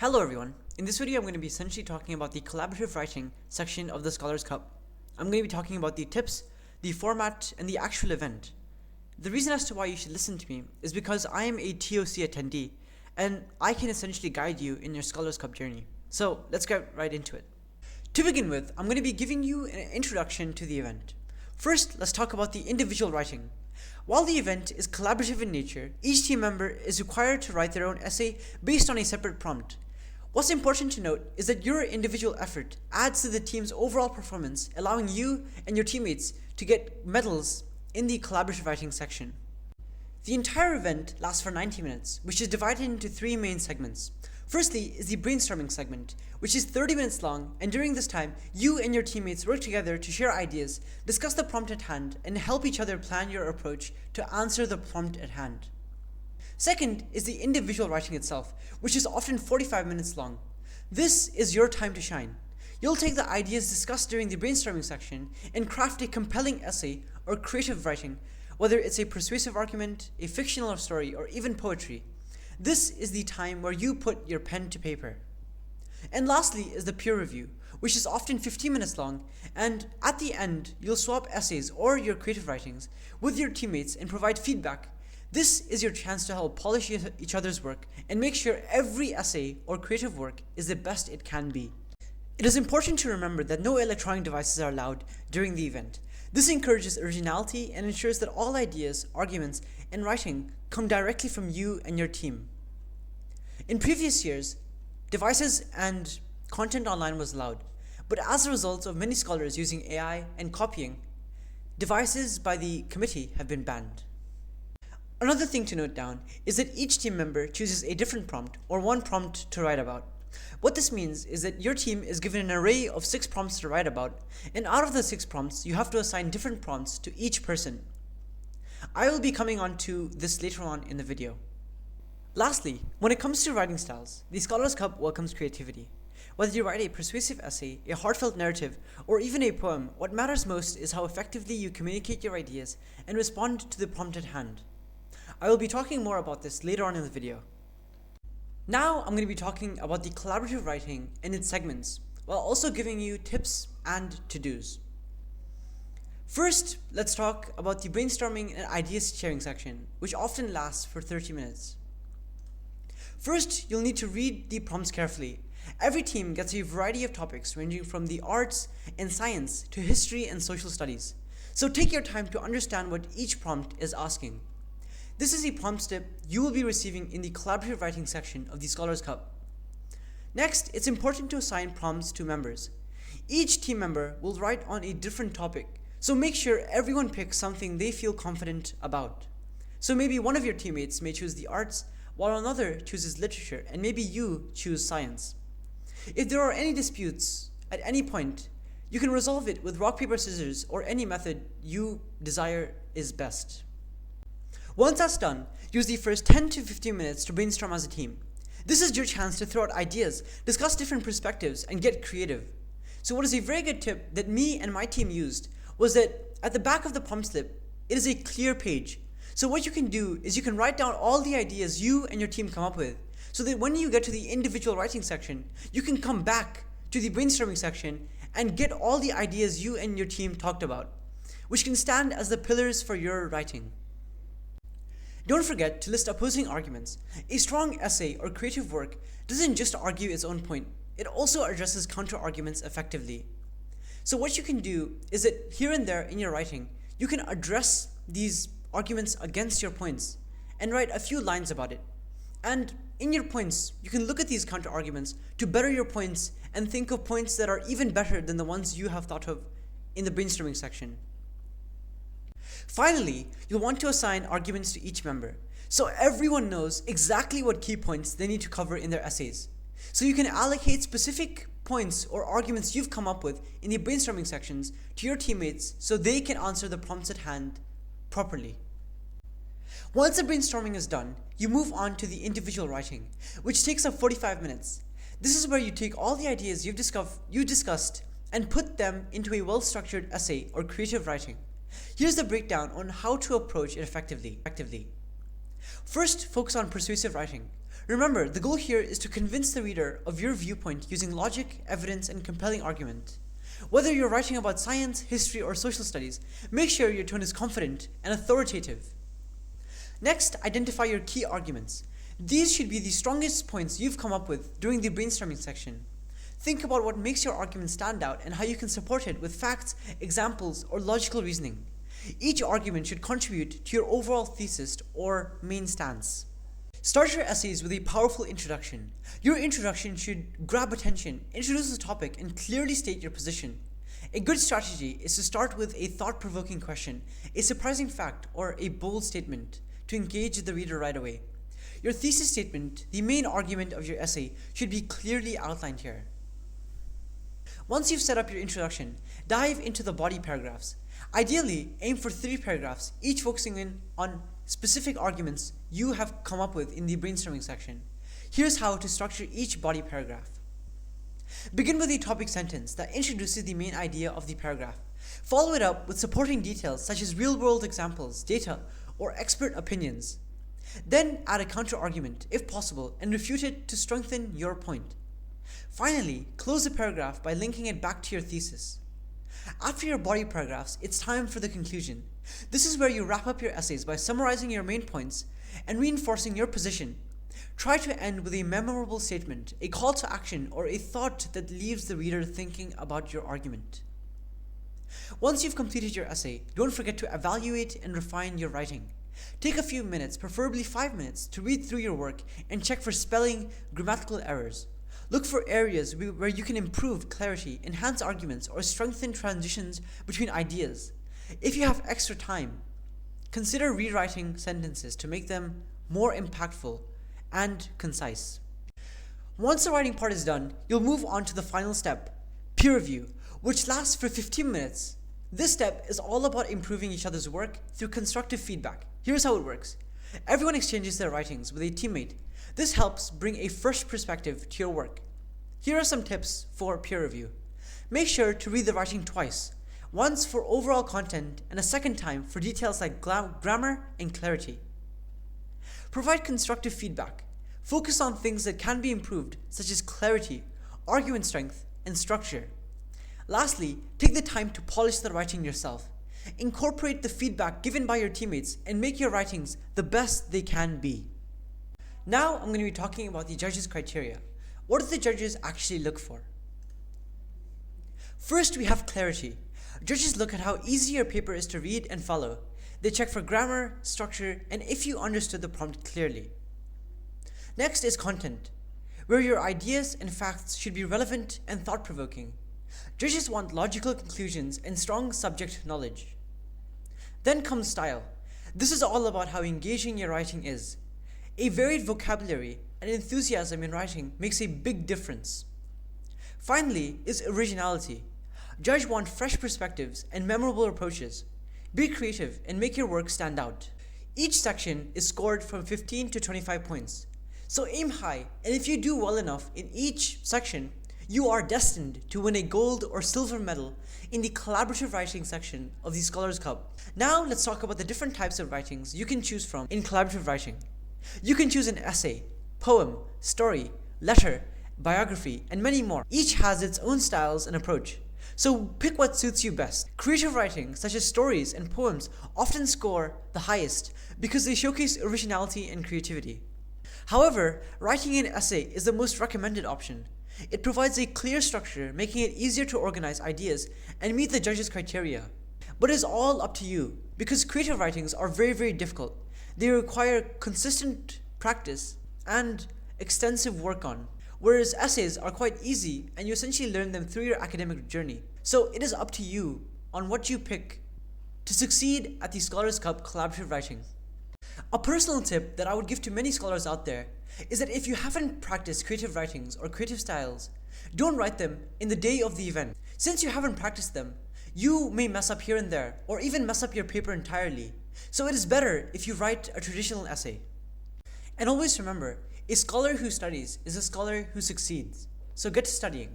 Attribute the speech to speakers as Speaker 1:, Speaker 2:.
Speaker 1: Hello everyone. In this video I'm going to be essentially talking about the collaborative writing section of the Scholars Cup. I'm going to be talking about the tips, the format, and the actual event. The reason as to why you should listen to me is because I am a TOC attendee and I can essentially guide you in your Scholars Cup journey. So let's get right into it. To begin with, I'm going to be giving you an introduction to the event. First, let's talk about the individual writing. While the event is collaborative in nature, each team member is required to write their own essay based on a separate prompt. What's important to note is that your individual effort adds to the team's overall performance, allowing you and your teammates to get medals in the collaborative writing section. The entire event lasts for 90 minutes, which is divided into three main segments. Firstly is the brainstorming segment, which is 30 minutes long, and during this time, you and your teammates work together to share ideas, discuss the prompt at hand, and help each other plan your approach to answer the prompt at hand. Second is the individual writing itself, which is often 45 minutes long. This is your time to shine. You'll take the ideas discussed during the brainstorming section and craft a compelling essay or creative writing, whether it's a persuasive argument, a fictional story, or even poetry. This is the time where you put your pen to paper. And lastly is the peer review, which is often 15 minutes long, and at the end, you'll swap essays or your creative writings with your teammates and provide feedback. This is your chance to help polish each other's work and make sure every essay or creative work is the best it can be. It is important to remember that no electronic devices are allowed during the event. This encourages originality and ensures that all ideas, arguments, and writing come directly from you and your team. In previous years, devices and content online was allowed, but as a result of many scholars using AI and copying, devices by the committee have been banned. Another thing to note down is that each team member chooses a different prompt or one prompt to write about. What this means is that your team is given an array of 6 prompts to write about, and out of the 6 prompts, you have to assign different prompts to each person. I will be coming on to this later on in the video. Lastly, when it comes to writing styles, the Scholars Cup welcomes creativity. Whether you write a persuasive essay, a heartfelt narrative, or even a poem, what matters most is how effectively you communicate your ideas and respond to the prompt at hand. I will be talking more about this later on in the video. Now I'm going to be talking about the collaborative writing and its segments, while also giving you tips and to-dos. First, let's talk about the brainstorming and ideas sharing section, which often lasts for 30 minutes. First, you'll need to read the prompts carefully. Every team gets a variety of topics ranging from the arts and science to history and social studies. So take your time to understand what each prompt is asking. This is a prompt step you will be receiving in the collaborative writing section of the Scholars Cup. Next, it's important to assign prompts to members. Each team member will write on a different topic, so make sure everyone picks something they feel confident about. So maybe one of your teammates may choose the arts, while another chooses literature, and maybe you choose science. If there are any disputes at any point, you can resolve it with rock, paper, scissors, or any method you desire is best. Once that's done, use the first 10 to 15 minutes to brainstorm as a team. This is your chance to throw out ideas, discuss different perspectives, and get creative. So what is a very good tip that me and my team used was that at the back of the prompt slip, it is a clear page. So what you can do is you can write down all the ideas you and your team come up with, so that when you get to the individual writing section, you can come back to the brainstorming section and get all the ideas you and your team talked about, which can stand as the pillars for your writing. Don't forget to list opposing arguments. A strong essay or creative work doesn't just argue its own point, it also addresses counter-arguments effectively. So what you can do is that here and there in your writing, you can address these arguments against your points and write a few lines about it. And in your points, you can look at these counter-arguments to better your points and think of points that are even better than the ones you have thought of in the brainstorming section. Finally, you'll want to assign arguments to each member, so everyone knows exactly what key points they need to cover in their essays. So you can allocate specific points or arguments you've come up with in the brainstorming sections to your teammates so they can answer the prompts at hand properly. Once the brainstorming is done, you move on to the individual writing, which takes up 45 minutes. This is where you take all the ideas you discussed and put them into a well-structured essay or creative writing. Here's the breakdown on how to approach it effectively. First, focus on persuasive writing. Remember, the goal here is to convince the reader of your viewpoint using logic, evidence, and compelling argument. Whether you're writing about science, history, or social studies, make sure your tone is confident and authoritative. Next, identify your key arguments. These should be the strongest points you've come up with during the brainstorming section. Think about what makes your argument stand out and how you can support it with facts, examples, or logical reasoning. Each argument should contribute to your overall thesis or main stance. Start your essays with a powerful introduction. Your introduction should grab attention, introduce the topic, and clearly state your position. A good strategy is to start with a thought-provoking question, a surprising fact, or a bold statement to engage the reader right away. Your thesis statement, the main argument of your essay, should be clearly outlined here. Once you've set up your introduction, dive into the body paragraphs. Ideally, aim for 3 paragraphs, each focusing in on specific arguments you have come up with in the brainstorming section. Here's how to structure each body paragraph. Begin with a topic sentence that introduces the main idea of the paragraph. Follow it up with supporting details such as real-world examples, data, or expert opinions. Then add a counter-argument, if possible, and refute it to strengthen your point. Finally, close the paragraph by linking it back to your thesis. After your body paragraphs, it's time for the conclusion. This is where you wrap up your essays by summarizing your main points and reinforcing your position. Try to end with a memorable statement, a call to action, or a thought that leaves the reader thinking about your argument. Once you've completed your essay, don't forget to evaluate and refine your writing. Take a few minutes, preferably 5 minutes, to read through your work and check for spelling, grammatical errors. Look for areas where you can improve clarity, enhance arguments, or strengthen transitions between ideas. If you have extra time, consider rewriting sentences to make them more impactful and concise. Once the writing part is done, you'll move on to the final step, peer review, which lasts for 15 minutes. This step is all about improving each other's work through constructive feedback. Here's how it works. Everyone exchanges their writings with a teammate. This helps bring a fresh perspective to your work. Here are some tips for peer review. Make sure to read the writing twice, once for overall content and a second time for details like grammar and clarity. Provide constructive feedback. Focus on things that can be improved, such as clarity, argument strength, and structure. Lastly, take the time to polish the writing yourself. Incorporate the feedback given by your teammates and make your writings the best they can be. Now I'm going to be talking about the judges' criteria. What do the judges actually look for? First, we have clarity. Judges look at how easy your paper is to read and follow. They check for grammar, structure, and if you understood the prompt clearly. Next is content, where your ideas and facts should be relevant and thought-provoking. Judges want logical conclusions and strong subject knowledge. Then comes style. This is all about how engaging your writing is. A varied vocabulary and enthusiasm in writing makes a big difference. Finally is originality. Judges want fresh perspectives and memorable approaches. Be creative and make your work stand out. Each section is scored from 15 to 25 points. So aim high, and if you do well enough in each section, you are destined to win a gold or silver medal in the collaborative writing section of the Scholars Cup. Now let's talk about the different types of writings you can choose from in collaborative writing. You can choose an essay, poem, story, letter, biography, and many more. Each has its own styles and approach. So pick what suits you best. Creative writing, such as stories and poems, often score the highest because they showcase originality and creativity. However, writing an essay is the most recommended option. It provides a clear structure, making it easier to organize ideas and meet the judges' criteria. But it is all up to you, because creative writings are very difficult. They require consistent practice and extensive work on, whereas essays are quite easy and you essentially learn them through your academic journey. So it is up to you on what you pick to succeed at the Scholars Cup collaborative writing. A personal tip that I would give to many scholars out there is that if you haven't practiced creative writings or creative styles, don't write them in the day of the event. Since you haven't practiced them, you may mess up here and there, or even mess up your paper entirely. So it is better if you write a traditional essay. And always remember, a scholar who studies is a scholar who succeeds. So get to studying.